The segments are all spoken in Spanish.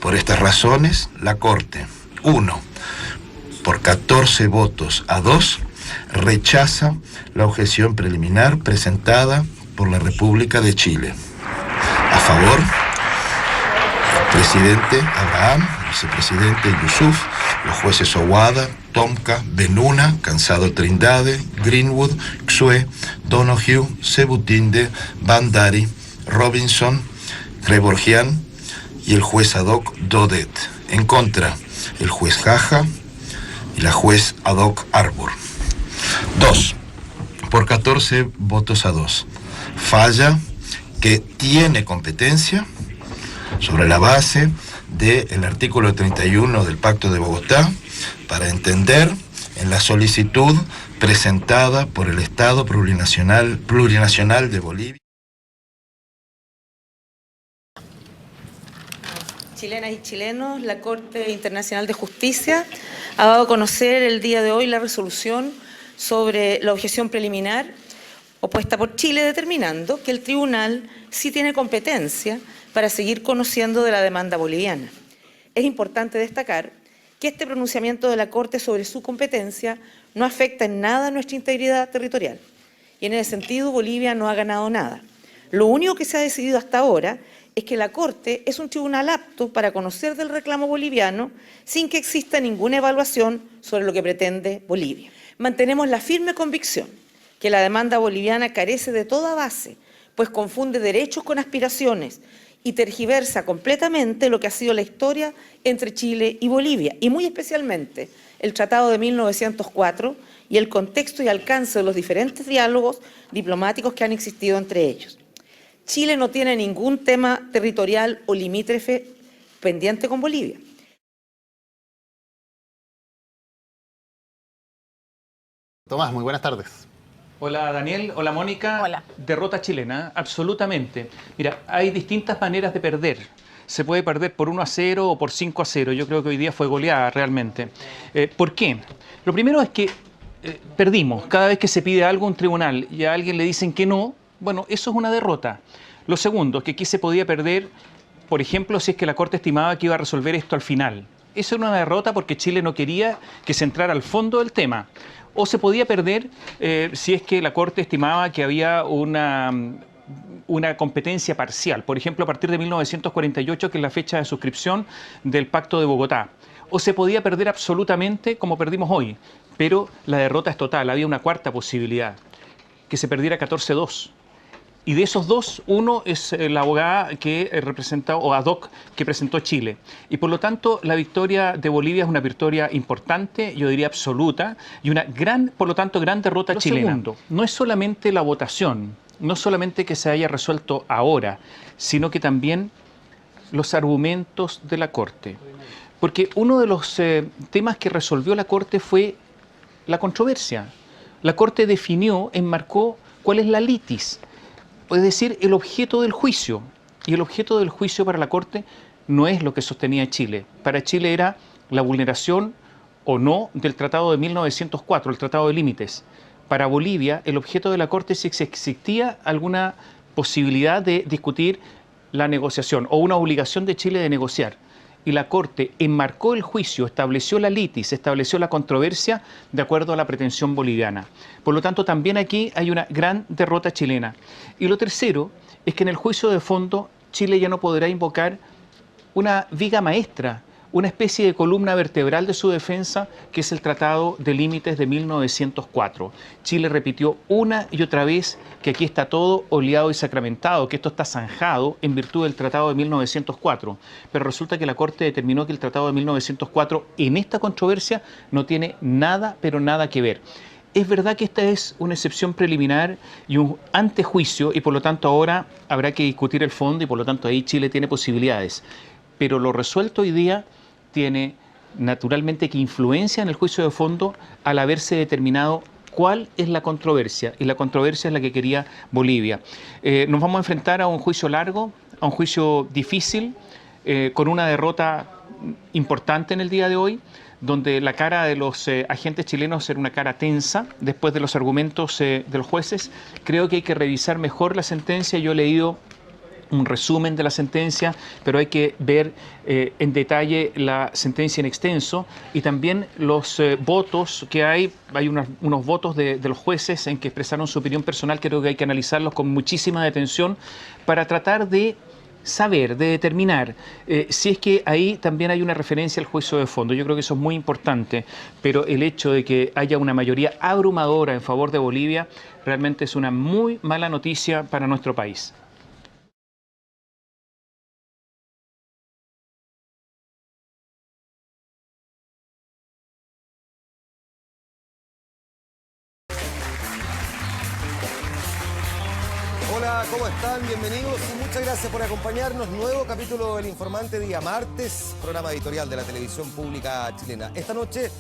Por estas razones, la Corte, 1, por 14 votos a 2, rechaza la objeción preliminar presentada por la República de Chile. A favor, el presidente Abraham, el vicepresidente Yusuf, los jueces Owada, Tomka, Benuna, Cansado Trindade, Greenwood, Xue, Donoghue, Sebutinde, Bandari, Robinson, Greborgian y el juez ad hoc Dodet. En contra, el juez Jaja y la juez ad hoc Arbor. 2. Por 14 votos a 2. Falla que tiene competencia sobre la base del artículo 31 del Pacto de Bogotá para entender en la solicitud presentada por el Estado plurinacional de Bolivia. Chilenas y chilenos, la Corte Internacional de Justicia ha dado a conocer el día de hoy la resolución sobre la objeción preliminar opuesta por Chile, determinando que el tribunal sí tiene competencia para seguir conociendo de la demanda boliviana. Es importante destacar que este pronunciamiento de la Corte sobre su competencia no afecta en nada nuestra integridad territorial. Y en ese sentido, Bolivia no ha ganado nada. Lo único que se ha decidido hasta ahora es que la Corte es un tribunal apto para conocer del reclamo boliviano sin que exista ninguna evaluación sobre lo que pretende Bolivia. Mantenemos la firme convicción que la demanda boliviana carece de toda base, pues confunde derechos con aspiraciones y tergiversa completamente lo que ha sido la historia entre Chile y Bolivia, y muy especialmente el Tratado de 1904 y el contexto y alcance de los diferentes diálogos diplomáticos que han existido entre ellos. Chile no tiene ningún tema territorial o limítrofe pendiente con Bolivia. Tomás, muy buenas tardes. Hola Daniel, hola Mónica. Hola. Derrota chilena, absolutamente. Mira, hay distintas maneras de perder. Se puede perder por 1-0 o por 5-0. Yo creo que hoy día fue goleada realmente. ¿Por qué? Lo primero es que perdimos. Cada vez que se pide algo a un tribunal y a alguien le dicen que no, bueno, eso es una derrota. Lo segundo es que aquí se podía perder, por ejemplo, si es que la Corte estimaba que iba a resolver esto al final. Eso era una derrota porque Chile no quería que se entrara al fondo del tema. O se podía perder si es que la Corte estimaba que había una competencia parcial, por ejemplo, a partir de 1948, que es la fecha de suscripción del Pacto de Bogotá. O se podía perder absolutamente como perdimos hoy, pero la derrota es total. Había una cuarta posibilidad, que se perdiera 14-2. Y de esos dos, uno es la abogada que representa, o ad hoc, que presentó Chile. Y por lo tanto, la victoria de Bolivia es una victoria importante, yo diría absoluta, y una gran, por lo tanto, gran derrota chilena. Segundo, no es solamente la votación, no solamente que se haya resuelto ahora, sino que también los argumentos de la Corte. Porque uno de los temas que resolvió la Corte fue la controversia. La Corte definió, enmarcó cuál es la litis, es decir, el objeto del juicio. Y el objeto del juicio para la Corte no es lo que sostenía Chile. Para Chile era la vulneración o no del Tratado de 1904, el Tratado de Límites. Para Bolivia, el objeto de la Corte es si existía alguna posibilidad de discutir la negociación o una obligación de Chile de negociar. Y la Corte enmarcó el juicio, estableció la litis, estableció la controversia de acuerdo a la pretensión boliviana. Por lo tanto, también aquí hay una gran derrota chilena. Y lo tercero es que en el juicio de fondo Chile ya no podrá invocar una viga maestra, una especie de columna vertebral de su defensa, que es el Tratado de Límites de 1904. Chile repitió una y otra vez que aquí está todo oleado y sacramentado, que esto está zanjado en virtud del Tratado de 1904. Pero resulta que la Corte determinó que el Tratado de 1904 en esta controversia no tiene nada, pero nada que ver. Es verdad que esta es una excepción preliminar y un antejuicio, y por lo tanto ahora habrá que discutir el fondo, y por lo tanto ahí Chile tiene posibilidades. Pero lo resuelto hoy día tiene naturalmente que influencia en el juicio de fondo al haberse determinado cuál es la controversia, y la controversia es la que quería Bolivia. Nos vamos a enfrentar a un juicio largo, a un juicio difícil, con una derrota importante en el día de hoy, donde la cara de los agentes chilenos era una cara tensa después de los argumentos de los jueces. Creo que hay que revisar mejor la sentencia. Yo he leído un resumen de la sentencia, pero hay que ver en detalle la sentencia en extenso y también los votos que hay unos votos de los jueces en que expresaron su opinión personal, creo que hay que analizarlos con muchísima detención para tratar de saber, de determinar si es que ahí también hay una referencia al juicio de fondo. Yo creo que eso es muy importante, pero el hecho de que haya una mayoría abrumadora en favor de Bolivia realmente es una muy mala noticia para nuestro país. Hola, ¿cómo están? Bienvenidos y muchas gracias por acompañarnos. Nuevo capítulo del Informante, día martes, programa editorial de la televisión pública chilena. Esta noche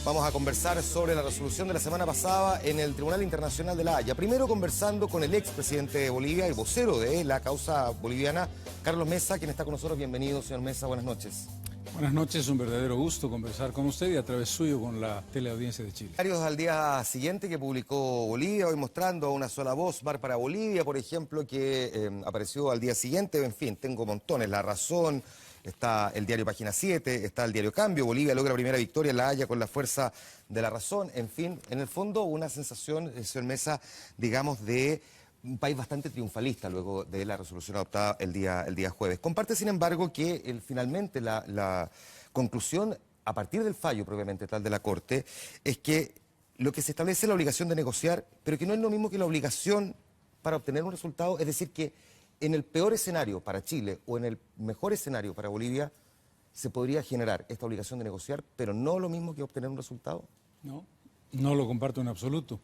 vamos a conversar sobre la resolución de la semana pasada en el Tribunal Internacional de La Haya. Primero conversando con el expresidente de Bolivia, el vocero de la causa boliviana, Carlos Mesa, quien está con nosotros. Bienvenido, señor Mesa, buenas noches. Buenas noches, un verdadero gusto conversar con usted y a través suyo con la teleaudiencia de Chile. Diarios al día siguiente que publicó Bolivia, hoy mostrando una sola voz, Bar para Bolivia, por ejemplo, que apareció al día siguiente. En fin, tengo montones, La Razón, está el diario Página 7, está el diario Cambio, Bolivia logra primera victoria en La Haya con la fuerza de la razón. En fin, en el fondo una sensación, señor Mesa, digamos, de un país bastante triunfalista luego de la resolución adoptada el día jueves. Comparte, sin embargo, que finalmente la conclusión, a partir del fallo propiamente tal de la Corte, es que lo que se establece es la obligación de negociar, pero que no es lo mismo que la obligación para obtener un resultado, es decir, que en el peor escenario para Chile o en el mejor escenario para Bolivia se podría generar esta obligación de negociar, pero no lo mismo que obtener un resultado. No, no lo comparto en absoluto.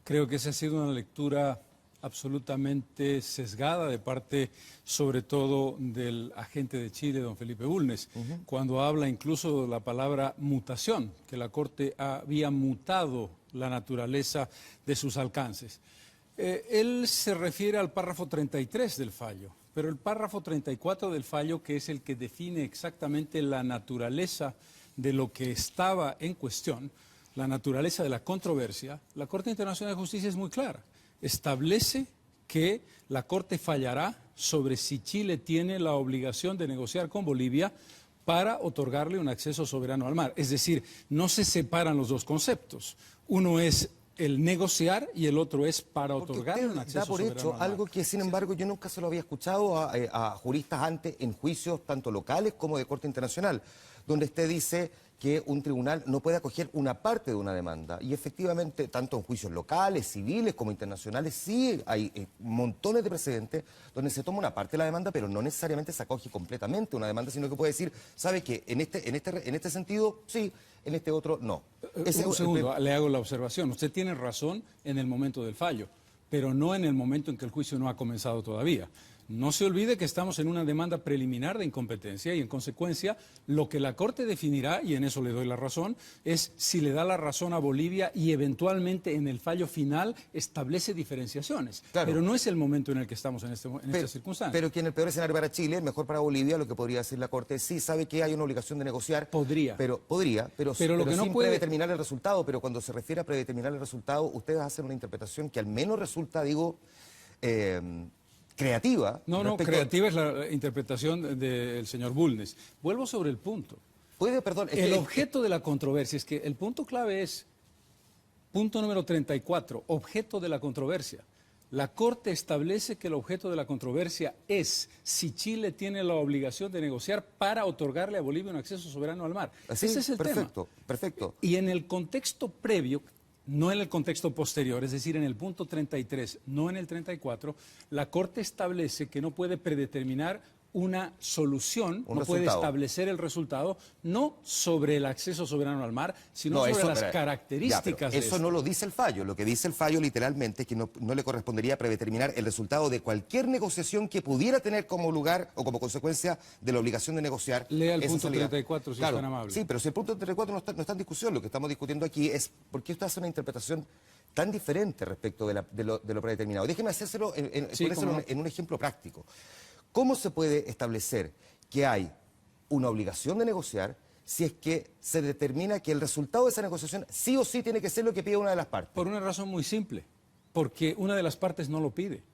Creo que esa ha sido una lectura absolutamente sesgada de parte, sobre todo, del agente de Chile, don Felipe Bulnes, cuando habla incluso de la palabra mutación, que la Corte había mutado la naturaleza de sus alcances. Él se refiere al párrafo 33 del fallo, pero el párrafo 34 del fallo, que es el que define exactamente la naturaleza de lo que estaba en cuestión, la naturaleza de la controversia, la Corte Internacional de Justicia es muy clara. Establece que la Corte fallará sobre si Chile tiene la obligación de negociar con Bolivia para otorgarle un acceso soberano al mar. Es decir, no se separan los dos conceptos. Uno es el negociar y el otro es para otorgarle un acceso soberano al mar. Da por hecho algo que, sin embargo, yo nunca se lo había escuchado a juristas antes en juicios tanto locales como de Corte Internacional, donde usted dice que un tribunal no puede acoger una parte de una demanda. Y efectivamente, tanto en juicios locales, civiles como internacionales, sí hay montones de precedentes donde se toma una parte de la demanda, pero no necesariamente se acoge completamente una demanda, sino que puede decir, ¿sabe qué? En este sentido, sí, en este otro, no. Un segundo, le hago la observación. Usted tiene razón en el momento del fallo, pero no en el momento en que el juicio no ha comenzado todavía. No se olvide que estamos en una demanda preliminar de incompetencia y, en consecuencia, lo que la Corte definirá, y en eso le doy la razón, es si le da la razón a Bolivia y eventualmente en el fallo final establece diferenciaciones. Claro. Pero no es el momento en el que estamos en esta circunstancia. Pero que en el peor escenario para Chile, el mejor para Bolivia, lo que podría decir la Corte es sí, sabe que hay una obligación de negociar. Podría. Pero lo que no puede predeterminar el resultado. Pero cuando se refiere a predeterminar el resultado, ustedes hacen una interpretación que al menos resulta, digo, creativa. No, creativa es la interpretación del señor Bulnes. Vuelvo sobre el punto. El objeto de la controversia es que el punto clave es, punto número 34, objeto de la controversia. La Corte establece que el objeto de la controversia es si Chile tiene la obligación de negociar para otorgarle a Bolivia un acceso soberano al mar. Ese es el tema. Perfecto. Y en el contexto previo, no en el contexto posterior, es decir, en el punto 33, no en el 34, la Corte establece que no puede predeterminar una solución, no puede establecer el resultado, no sobre el acceso soberano al mar, sino sobre las características de eso. No lo dice el fallo. Lo que dice el fallo literalmente es que no le correspondería predeterminar el resultado de cualquier negociación que pudiera tener como lugar o como consecuencia de la obligación de negociar. Lea el punto 34 si es tan amable. Sí, pero si el punto 34 no está en discusión, lo que estamos discutiendo aquí es por qué usted hace una interpretación tan diferente respecto de lo predeterminado. Déjeme hacérselo en un ejemplo práctico. ¿Cómo se puede establecer que hay una obligación de negociar si es que se determina que el resultado de esa negociación sí o sí tiene que ser lo que pide una de las partes? Por una razón muy simple, porque una de las partes no lo pide.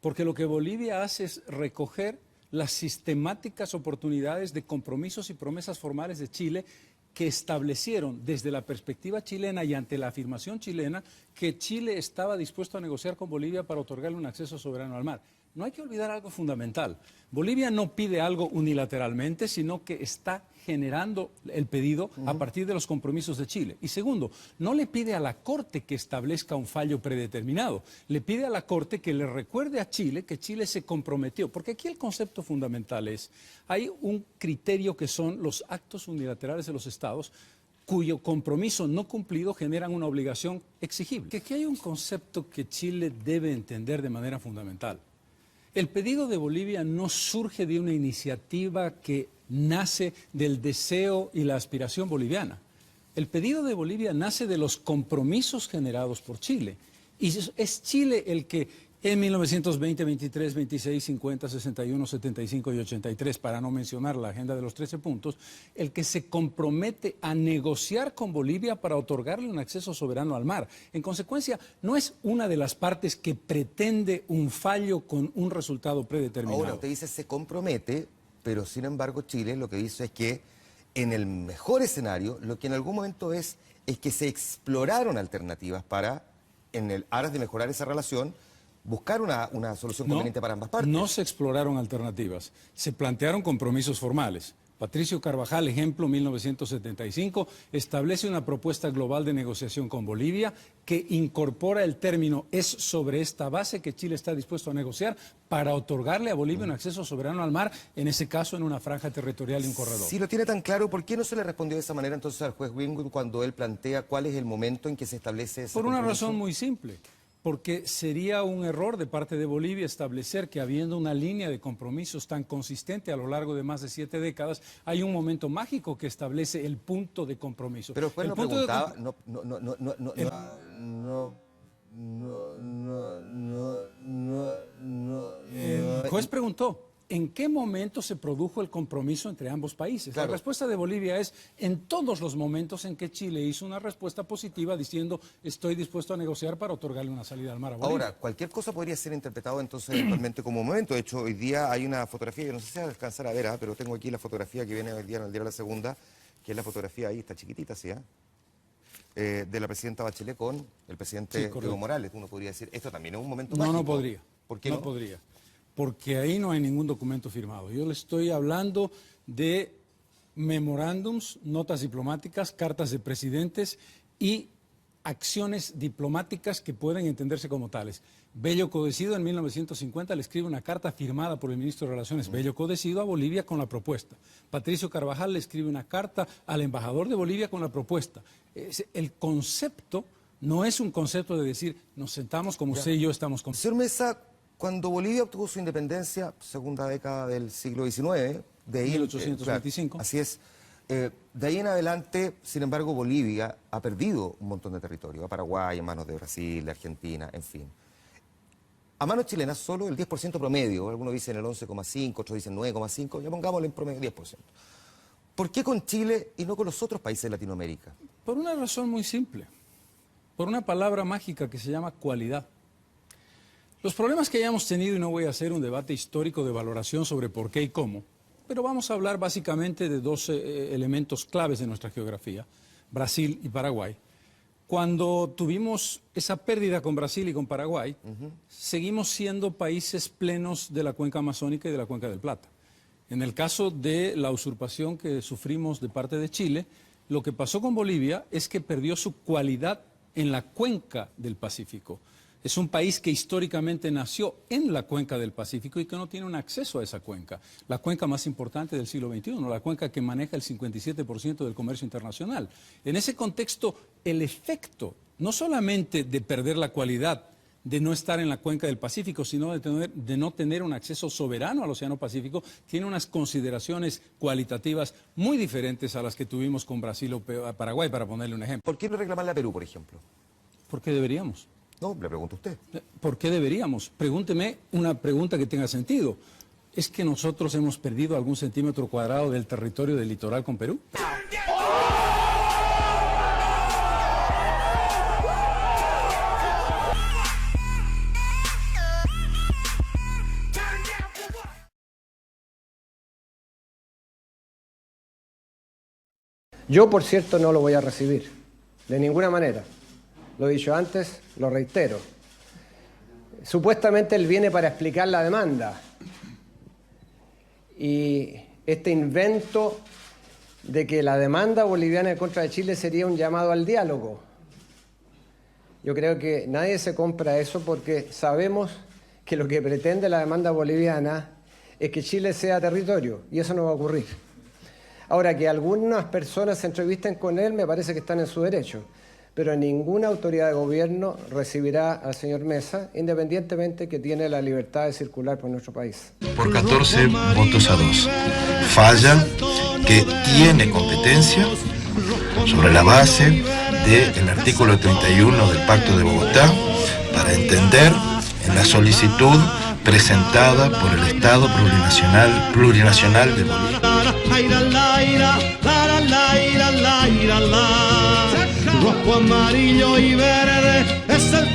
porque lo que Bolivia hace es recoger las sistemáticas oportunidades de compromisos y promesas formales de Chile que establecieron desde la perspectiva chilena y ante la afirmación chilena que Chile estaba dispuesto a negociar con Bolivia para otorgarle un acceso soberano al mar. No hay que olvidar algo fundamental. Bolivia no pide algo unilateralmente, sino que está generando el pedido a partir de los compromisos de Chile. Y segundo, no le pide a la Corte que establezca un fallo predeterminado. Le pide a la Corte que le recuerde a Chile que Chile se comprometió. Porque aquí el concepto fundamental es, hay un criterio que son los actos unilaterales de los Estados cuyo compromiso no cumplido generan una obligación exigible. Que aquí hay un concepto que Chile debe entender de manera fundamental. El pedido de Bolivia no surge de una iniciativa que nace del deseo y la aspiración boliviana. El pedido de Bolivia nace de los compromisos generados por Chile. Y es Chile el que en 1920, 23, 26, 50, 61, 75 y 83, para no mencionar la agenda de los 13 puntos, el que se compromete a negociar con Bolivia para otorgarle un acceso soberano al mar. En consecuencia, no es una de las partes que pretende un fallo con un resultado predeterminado. Ahora, usted dice se compromete, pero sin embargo Chile lo que dice es que en el mejor escenario, lo que en algún momento es que se exploraron alternativas para, en el aras de mejorar esa relación, buscar una solución conveniente para ambas partes. No se exploraron alternativas, se plantearon compromisos formales. Patricio Carvajal, ejemplo, 1975, establece una propuesta global de negociación con Bolivia que incorpora el término "es sobre esta base que Chile está dispuesto a negociar para otorgarle a Bolivia un acceso soberano al mar, en ese caso en una franja territorial y un corredor". Si lo tiene tan claro, ¿por qué no se le respondió de esa manera entonces al juez Wingwood cuando él plantea cuál es el momento en que se establece ese Por una compromiso? razón muy simple. Porque sería un error de parte de Bolivia establecer que habiendo una línea de compromisos tan consistente a lo largo de más de 7 décadas, hay un momento mágico que establece el punto de compromiso. Pero después el no punto preguntaba, El juez preguntó, ¿en qué momento se produjo el compromiso entre ambos países? Claro. La respuesta de Bolivia es en todos los momentos en que Chile hizo una respuesta positiva diciendo estoy dispuesto a negociar para otorgarle una salida al mar a Bolivia. Ahora, cualquier cosa podría ser interpretado entonces eventualmente como un momento. De hecho, hoy día hay una fotografía, yo no sé si alcanzar a ver, pero tengo aquí la fotografía que viene hoy día en el diario La Segunda, que es la fotografía ahí, está chiquitita, ¿sí? De la presidenta Bachelet con el presidente Evo Morales. Uno podría decir, esto también es un momento mágico. No podría. ¿Por qué no? No podría. Porque ahí no hay ningún documento firmado. Yo le estoy hablando de memorándums, notas diplomáticas, cartas de presidentes y acciones diplomáticas que pueden entenderse como tales. Bello Codecido en 1950 le escribe una carta firmada por el ministro de Relaciones Bello Codecido a Bolivia con la propuesta. Patricio Carvajal le escribe una carta al embajador de Bolivia con la propuesta. El concepto no es un concepto de decir nos sentamos como usted y yo estamos con... Señor Mesa, cuando Bolivia obtuvo su independencia, segunda década del siglo XIX, de ahí, 1825. Así es. De ahí en adelante, sin embargo, Bolivia ha perdido un montón de territorio. A Paraguay, en manos de Brasil, de Argentina, en fin. A manos chilenas, solo el 10% promedio. Algunos dicen el 11,5, otros dicen 9,5. Ya pongámosle en promedio 10%. ¿Por qué con Chile y no con los otros países de Latinoamérica? Por una razón muy simple. Por una palabra mágica que se llama cualidad. Los problemas que hayamos tenido, y no voy a hacer un debate histórico de valoración sobre por qué y cómo, pero vamos a hablar básicamente de dos elementos claves de nuestra geografía, Brasil y Paraguay. Cuando tuvimos esa pérdida con Brasil y con Paraguay, seguimos siendo países plenos de la cuenca amazónica y de la cuenca del Plata. En el caso de la usurpación que sufrimos de parte de Chile, lo que pasó con Bolivia es que perdió su cualidad en la cuenca del Pacífico. Es un país que históricamente nació en la cuenca del Pacífico y que no tiene un acceso a esa cuenca. La cuenca más importante del siglo XXI, la cuenca que maneja el 57% del comercio internacional. En ese contexto, el efecto, no solamente de perder la cualidad, de no estar en la cuenca del Pacífico, sino de no tener un acceso soberano al Océano Pacífico, tiene unas consideraciones cualitativas muy diferentes a las que tuvimos con Brasil o Paraguay, para ponerle un ejemplo. ¿Por qué no reclamarle a Perú, por ejemplo? ¿Por qué deberíamos? No, le pregunto a usted. ¿Por qué deberíamos? Pregúnteme una pregunta que tenga sentido. ¿Es que nosotros hemos perdido algún centímetro cuadrado del territorio del litoral con Perú? Yo, por cierto, no lo voy a recibir, de ninguna manera. Lo he dicho antes, lo reitero. Supuestamente él viene para explicar la demanda. Y este invento de que la demanda boliviana en contra de Chile sería un llamado al diálogo. Yo creo que nadie se compra eso porque sabemos que lo que pretende la demanda boliviana es que Chile sea territorio, y eso no va a ocurrir. Ahora, que algunas personas se entrevisten con él, me parece que están en su derecho, pero ninguna autoridad de gobierno recibirá al señor Mesa, independientemente que tiene la libertad de circular por nuestro país. Por 14 votos a 2. Falla que tiene competencia sobre la base del artículo 31 del Pacto de Bogotá para entender en la solicitud presentada por el Estado plurinacional de Bolivia. Rojo, amarillo y verde es el